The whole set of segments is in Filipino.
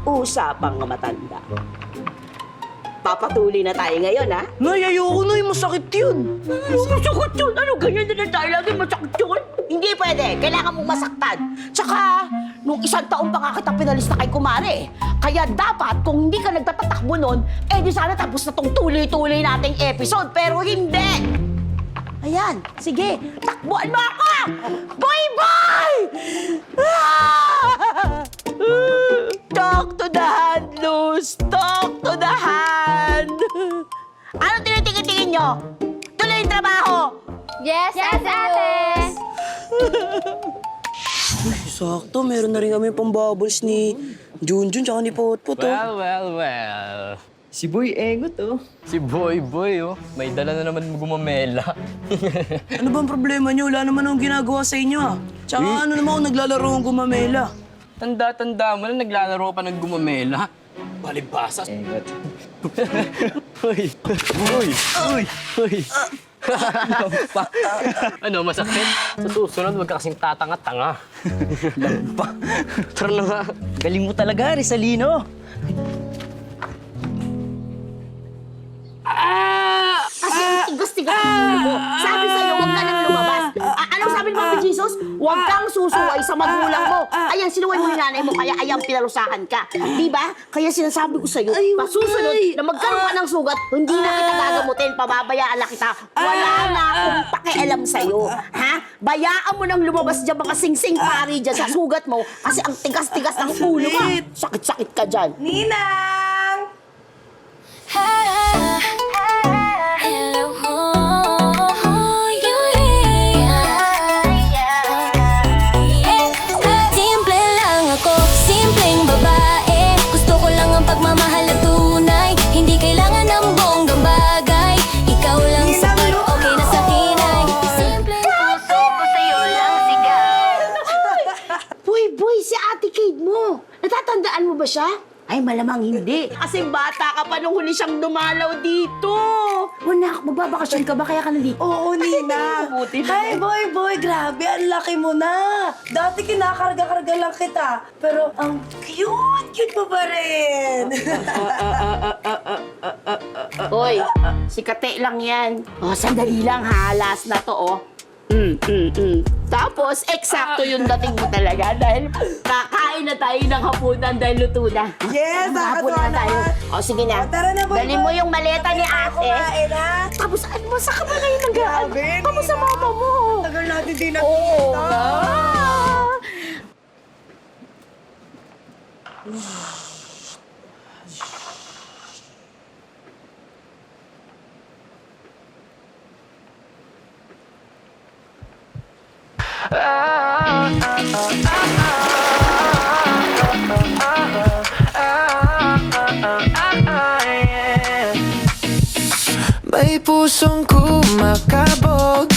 usapang matanda. Papatuloy na tayo ngayon, ha? Nay, ayoko na. Masakit yun. Masakit yun! Ano, ganyan na tayo lagi masakit yun? Hindi pwede. Kailangan mong masaktan. Tsaka, nung 1 taon pa nga kita pinalista kay Kumare. Kaya dapat, kung hindi ka nagtatatakbo nun, eh di sana tapos na tong tuloy-tuloy nating episode. Pero hindi! Ayan, sige, takbuhan mo ako! Boy! Talk to the hand, Luz! Talk to the hand! Anong tinitingin-tingin nyo? Tuloy yung trabaho! Yes, ate! Sakto, meron na rin kami pang-bubbles ni Junjun tsaka ni Potpot, oh. Well. Si Boy Engot, oh. Si Boy, oh. May dala na naman gumamela. Ano bang problema niyo? Wala naman akong ginagawa sa inyo, ah. Tsaka ano naman ako naglalaro ng gumamela. Tanda-tanda mo na naglalaro pa ng gumamela. Palibasa. Engot. Uy. Lampa. Ano, masakit? Sa susunod, wag ka kasing tatanga-tanga. Lampa. Tara na nga. Galing mo talaga, Rizalino. Kasi ang tigas-tigas ng ulo mo. Sabi sa'yo, huwag ka nang lumabas. Anong sabi ni Papa Jesus? Huwag kang susuway sa magulang mo. Ayan, sinuway mo yung nanay mo, kaya ayan, pinarusahan ka. Di ba? Kaya sinasabi ko sa'yo, pasusunod na magkaroon ka ng sugat, hindi na kita gagamutin, pababayaan na kita. Wala na akong pakialam sa'yo. Ha? Bayaan mo nang lumabas dyan mga sing-sing pari dyan sa sugat mo kasi ang tigas-tigas ng ulo mo. Sakit-sakit ka dyan. Ninang! Simple lang ako, simpleng babae. Gusto ko lang ang pagmamahal na tunay. Hindi kailangan ng bonggang bagay. Ikaw lang sa akin, okay na sa akin ay simpleng puso ko sa'yo lang sigaw. Boy, si Ate Kate mo. Natatandaan mo ba siya? Ay, malamang hindi. Kasi bata ka pa nung huli siyang dumalaw dito. Anak, magbabakasyon ka ba kaya ka nandito? Oo, Ninang. Mabuti na. Ay, boy, grabe, ang laki mo na. Dati kinakarga-karga lang kita. Pero ang cute mo pa rin. Hoy, si Kate lang yan. Oh, sandali lang ha. Last na to, oh. Tapos, eksakto yung dating mo talaga dahil kakain na tayo ng hapunan dahil luto na. Yes, Hapunan na tayo. O, sige na. O, tara na, boy, Dalhin mo boy. yung maleta ni ate. Kumain na. Tapos, ano mo, saan ka ba ngayon nag-aan? Grabe, Tapos sa Nina. mama mo. Tagal natin din Oo nakita. nga. May pusong kumakabog,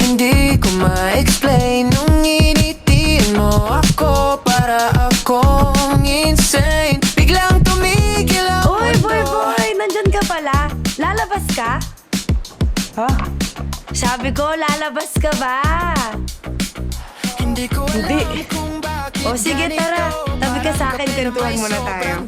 hindi ko ma-explain. Nung initiin mo ako, para akong insane. Biglang tumigil ang Uy, mundo. boy, nandyan ka pala. Lalabas ka? Ha? Sabi ko, lalabas ka ba? Hindi ko alam Hindi. kung bakit O sige, tara. ganito. Tabi ka sa akin, Parang kwentuhan muna kapit na may tayo. sobrang